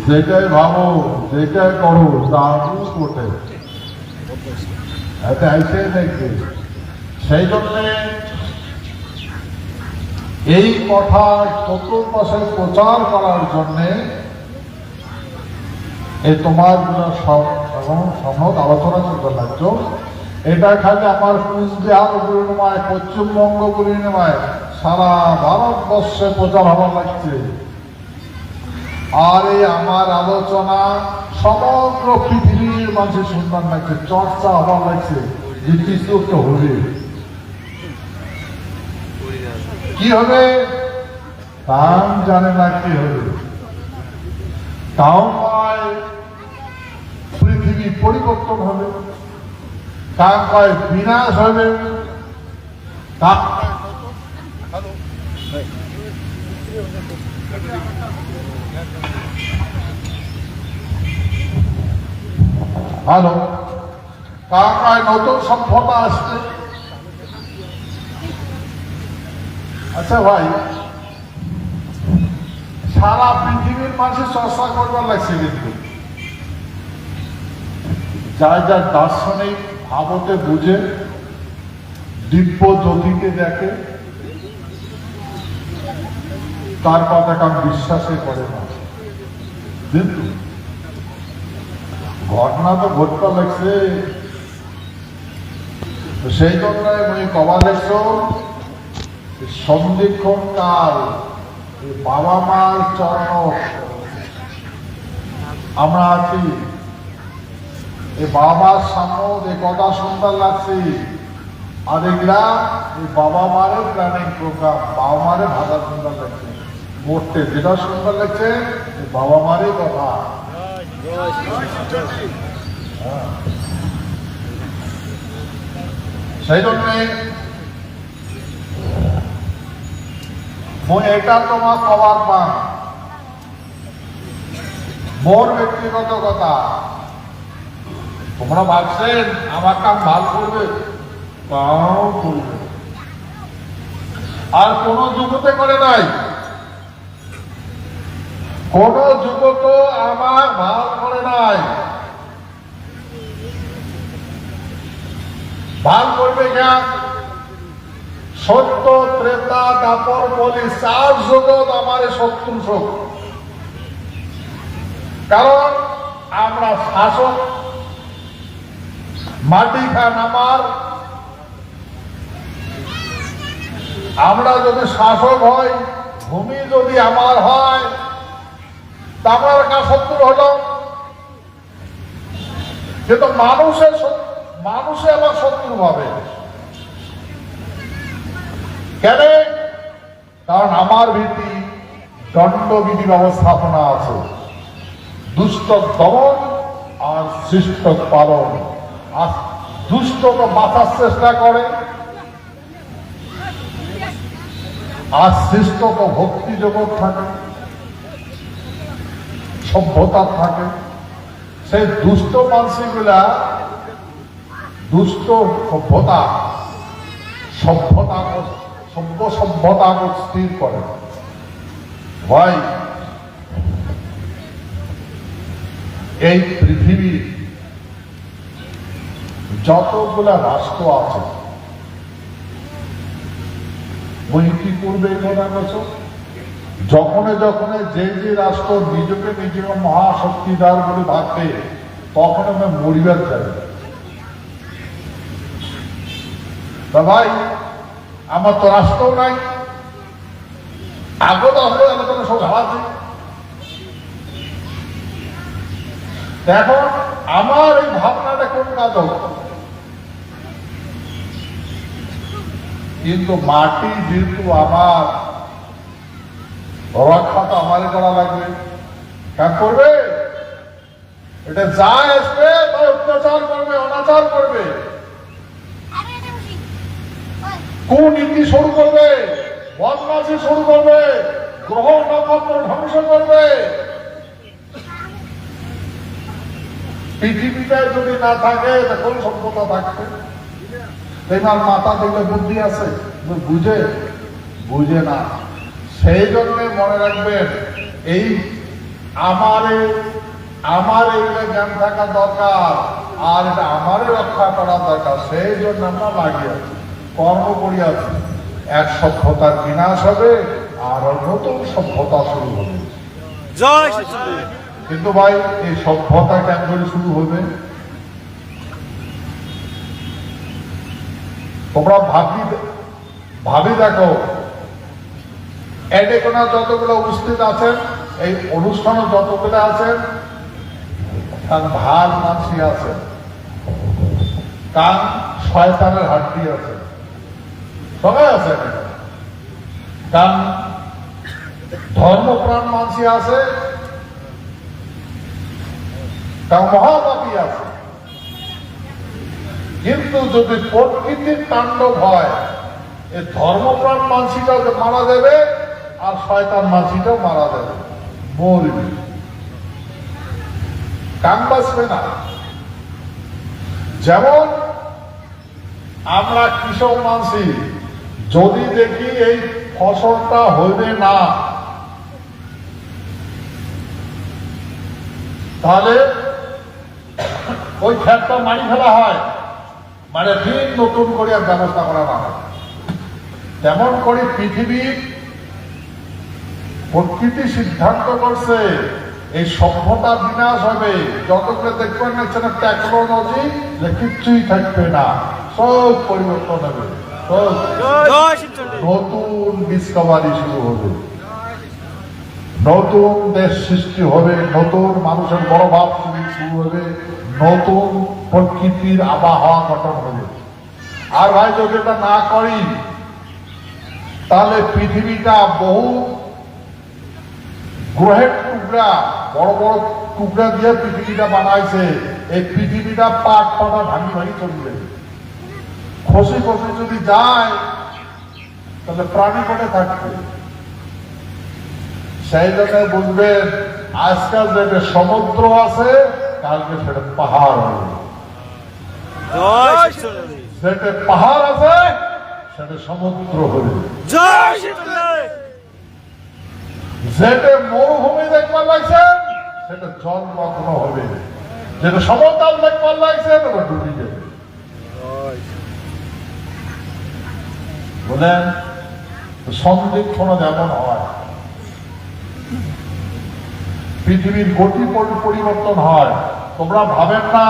যেটাই ভাবো যেটাই করো দারু কোটে এতে আইসে দেখবে। সেই জন্যে এই কথা চতুর্পাশে প্রচার করার জন্যে এই তোমার সম্মত আলোচনা করতে লাগছো। এটা খালি আমার কুচবিহার বলে নয়, পশ্চিমবঙ্গ বলে নয়, সারা ভারতবর্ষে প্রচার হবার লাগছে। আর এই আমার আলোচনা সমগ্র পৃথিবীর মানুষের শুনবার লাগছে, চর্চা হবার লাগছে যে কিছু একটা হবে। কি হবে তাও জানে না কি হবে, তাও নয় পৃথিবী পরিবর্তন হবে, কার কয় বিনাশ হবে, হ্যালো, কার কয় নতুন সভ্যতা আসছে। আচ্ছা ভাই, সারা পৃথিবীর মানুষের চর্চা করবার লাগছে, কিন্তু যার যার দার্শনিক ভাবতে বুঝে, দিব্য জ্যোতিকে দেখে, তার কথা কারণ বিশ্বাসই করে না। কিন্তু ঘটনা তো ঘটতে লাগছে। সেই জন্য আমি কবা দেখছো সন্ধিক্ষণ কাল বাবা মার চরণ আমরা আছি। এই বাবার সামনে এই কথা শুনতে লাগছি। আর এগুলা এই বাবা মারের প্ল্যানিং প্রোগ্রাম, বাবা মারে ভাষা শুনতে লাগছে। মোটে যেটা শুনতে লাগছে বাবা মারই কথা। সেই জন্যে এটা তোমার কবার পান মোর ব্যক্তিগত কথা। তোমরা ভাবছেন আমার কাম ভাল করবে, তাও করবে। আর কোন যুগতে করে নাই, কোন যুগত আমার ভাল করে নাই। ভাল করবে কেন? সত্য, ত্রেতা, দাপর, কলি 4 জগৎ আমার শত্রু শোক। কারণ আমরা শাসক, মাটি খান আমার। আমরা যদি শাসক হই, ভূমি যদি আমার হয়, তা আমার কার শত্রু হলো? কিন্তু মানুষে আমার শত্রু ভাবে কেন? কারণ আমার ভীতি দণ্ডবিধি ব্যবস্থাপনা আছে, দুষ্ট দমন আর শিষ্ট পালন। আর দুষ্ট তো বাঁচার চেষ্টা করে, আর শিষ্ট তো ভক্তি জগৎ থাকে, সভ্যতা থাকে। সেই দুষ্ট মানসিকগুলা দুষ্ট সভ্যতা স্থির করে। ভাই, এই পৃথিবীর যতগুলা রাষ্ট্র আছে, ওই কি করবে কথা বলছো? যখন যে রাষ্ট্র নিজেকে নিজের মহাশক্তিদার বলে ভাববে, তখন আমি মরিবার চাই। ভাই, আমার তো রাষ্ট্র নাই, আগত হলে আলোচনা সব হারাচ্ছে। এখন আমার এই ভাবনাটা কোন কাজ হবে? কিন্তু মাটি যেহেতু আমার, রক্ষা তো আমারই করা লাগবে। কাজ করবে, এটা যা আসবে তাই অত্যাচার করবে, অনাচার করবে, কুনীতি শুরু করবে, বদমাশি শুরু করবে, গ্রহ নক্ষত্র ধ্বংস করবে। পৃথিবীটা যদি না থাকে কোন সভ্যতা থাকবে? তোমার মাথা থেকে বুদ্ধি আছে, বুঝে না। সেই জন্য মনে রাখবেন, এই আমার এগুলো জ্ঞান থাকা দরকার, আর এটা আমারই রক্ষা করা দরকার। সেই জন্য আমরা লাগিয়ে আছি, কর্ম করি আছি। এক সভ্যতার বিনাশ হবে আর নতুন সভ্যতা শুরু হবে। কিন্তু ভাই এই সভ্যতা কেন করে শুরু হবে? তোমরা ভাবি দেখো, এডেকোনা যতগুলো উপস্থিত আছেন, এই অনুষ্ঠানে যতগুলো আছেন, তার ভাল মানসি আছে, কান শয়তানের হাড্ডি আছে, সবাই আছে। কারণ ধর্মপ্রাণ মানসি আছে, কারণ মহাপাপী আছে। কিন্তু যদি প্রকৃতির তাণ্ডব হয়, এই ধর্মপ্রাণ মানসিটাও মারা যাবে আর শয়তান মানসিটাও মারা যাবে, মরবে, কান বাঁচবে না। যেমন আমরা কৃষক মানসি, যদি দেখি এই ফসলটা হইবে না, তাহলে ওই ক্ষেতটা মারি ফেলা হয়, মানে দিন নতুন করে আর ব্যবস্থা করা না হয়। তেমন করে পৃথিবীর প্রকৃতি সিদ্ধান্ত করছে এই সভ্যতা বিনাশ হবে। যতগুলো দেখবেন না টেকনোলজি, কিচ্ছুই থাকবে না, সব পরিবর্তন হবে, নতুন ডিসকভারি শুরু হবে, নতুন দেশ সৃষ্টি হবে, নতুন মানুষের মনোভাব শুরু হবে, নতুন প্রকৃতির আবহাওয়া গঠন হবে। আর ভাই যদি এটা না করি, তাহলে পৃথিবীটা বহু গ্রহের টুকরা, বড় বড় টুকরা দিয়ে পৃথিবীটা বানাইছে। এই পৃথিবীটা পাট পাটা ভাঙি ভাঙি চলবে, খসি খসি যদি যায়, তাহলে প্রাণী কোটে থাকবে। সেই জন্য বুঝবেন, আজকাল যেটা সমুদ্র আছে, কালকে সেটা পাহাড় হবে। যেটা পাহাড় আছে, সেটা সমুদ্র হবে। যেটা মরুভূমি দেখবার লাগছেন, সেটা জলমগ্ন হবে। যেটা সমতল দেখবার লাগছে, ওটা ডুবে যাবে। বলেন সন্দিক্ষণ যেমন হয়, পৃথিবীর গতি পরিবর্তন হয়। তোমরা ভাবেন না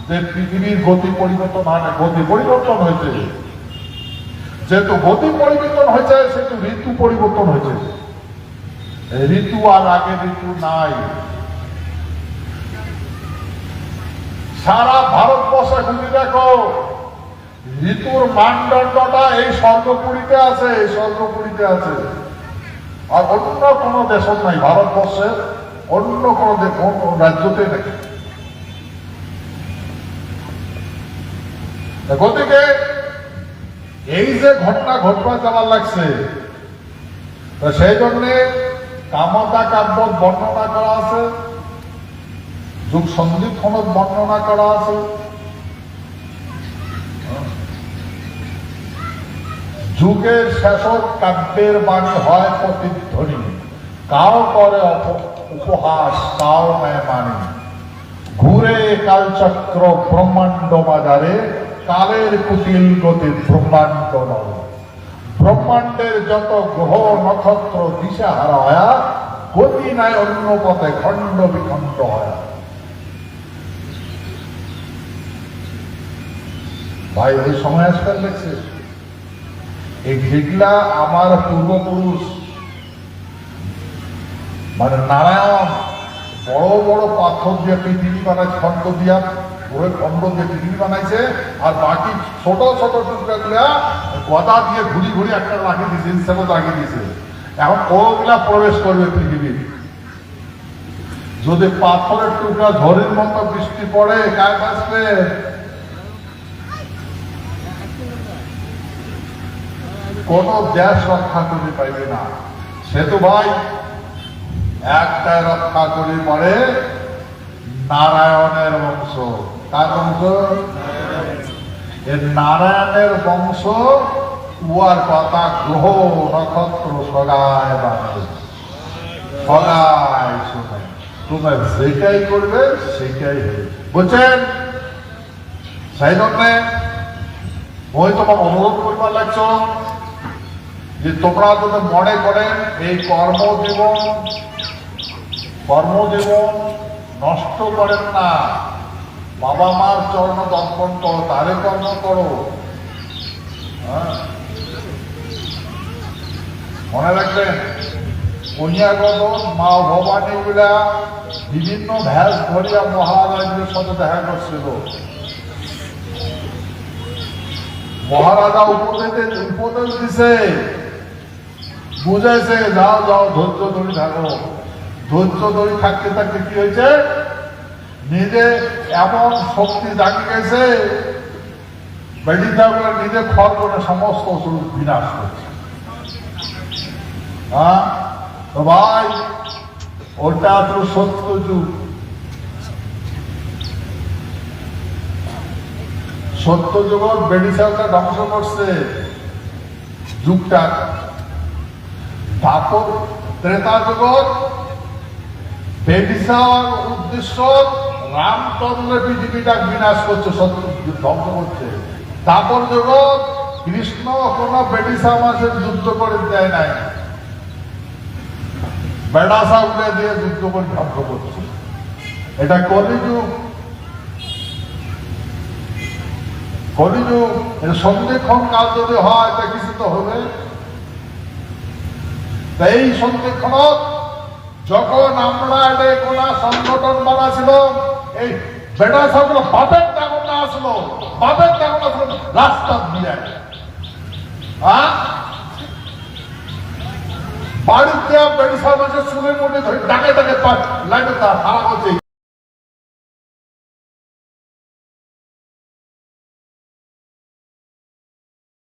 যে পৃথিবীর গতি পরিবর্তন হয় না, গতি পরিবর্তন হয়েছে। যেহেতু গতি পরিবর্তন হয়েছে, সেহেতু ঋতু পরিবর্তন হয়েছে। ঋতু আর আগে ঋতু নাই। সারা ভারতবর্ষে ঘুরে দেখো, ঋতুর মানদণ্ডটা এই স্বর্গপুরীতে আছে, এই স্বর্গপুরীতে আছে। আর অন্য কোনো দেশ নাই, ভারতবর্ষের অন্য কোনো রাজ্যতে নেই। গতিকে এই যে ঘটনা ঘটবা যাওয়ার লাগছে, সেই জন্যে কামতা কাব্য বর্ণনা করা আছে, যুগ সন্ধিক্ষণ বর্ণনা করা আছে। যুগের শেষক কাব্যের বাণী হয় প্রতিধ্বনি, কাও করে উপহাস, কাও নেয় মানি। ঘুরে কালচক্র ব্রহ্মাণ্ড বাজারে, কালের কুটিল গতি ব্রহ্মাণ্ড নয়। ব্রহ্মাণ্ডের যত গ্রহ নক্ষত্র দিশাহারা হয়া, গতি নাই অন্য পথে খণ্ড বিখণ্ড হয়। ভাই ওই সময় আসবার লেগছে, এই যেগুলা আমার পূর্বপুরুষ মানে নারায়ণ বড় বড় পাথর দিয়ে পৃথিবী বানাইছে, খণ্ড দিয়া ওই খণ্ড দিয়ে পৃথিবী বানাইছে, আর বাকি ছোট ছোট টুকরা গুলা গদা দিয়ে ঘুরি ঘুরি একটা লাগিয়ে দিয়েছে, হিসেবে লাগিয়ে দিয়েছে। এখন ওগুলা প্রবেশ করবে পৃথিবীর। যদি পাথরের টুকরা ঝড়ের মতো বৃষ্টি পড়ে, গায়ে বাঁচবে। কোন দেশ রক্ষা করতে পারবে না। সে তো ভাই একটাই রক্ষা করে পড়ে, নারায়ণের বংশ। কার বংশ? নারায়ণের বংশ। উয়ার কথা গ্রহ নক্ষত্র সগায় বানাবে। সদাই শোনে, তোমরা যেটাই করবে সেটাই হবে, বুঝছেন? সেই জন্য ওই তোমার অনুরোধ করবার লাগছ যে তোমরা যদি মনে করেন এই কর্মজীবন নষ্ট করেন না, বাবা মার চরণ দর্পণ করো, তারে কর্ম করো। মনে রাখবেন, কন্যাগত মা ভবানী গুলা বিভিন্ন ভ্যাস ধরিয়া মহারাজের সাথে দেখা করছিল। মহারাজা উপদেশ দিছে, বুঝাইছে, যাও যাও ধৈর্য ধরে থাকো। ধৈর্য ধরে থাকতে থাকতে কি হয়েছে, নিজে এমন শক্তি জাগি গেছে, বেডিটাগুলো নিজে খর করে সমস্ত অসুর বিনাশ করছে। হ্যাঁ তো ভাই, ওটা তো সত্য যুগ। সত্য জগৎ বেডিসালটা ধ্বংস করছে যুগটা। তারপর ত্রেতা জগৎ বেডিসার উদ্দেশ্য রামচন্দ্রের পৃথিবীটা বিনাশ করছে, সত্য ধ্বংস করছে। তারপর জগৎ কৃষ্ণ কোন বেডিসা মাসের যুদ্ধ করে দেয় নাই, বেড়াসা উঠে দিয়ে যুদ্ধ করে ধ্বংস করছে। এটা কলিযুগ। কলিযুগ সন্ধিক্ষণ কাল যদি হয় তা কিছু তো হবে। এই সন্ধিক্ষণ যখন আমরা এটা কোন সংগঠন বানাছিল, এই বেটা সবগুলো বাপের টাকা আসলো, বাপের টাকা আসলো রাস্তা দিয়ে। বাড়িতে বেড়ি সব চুলের মধ্যে ধরে ডাকে ডাকে লাগে, তার হারা হচ্ছে।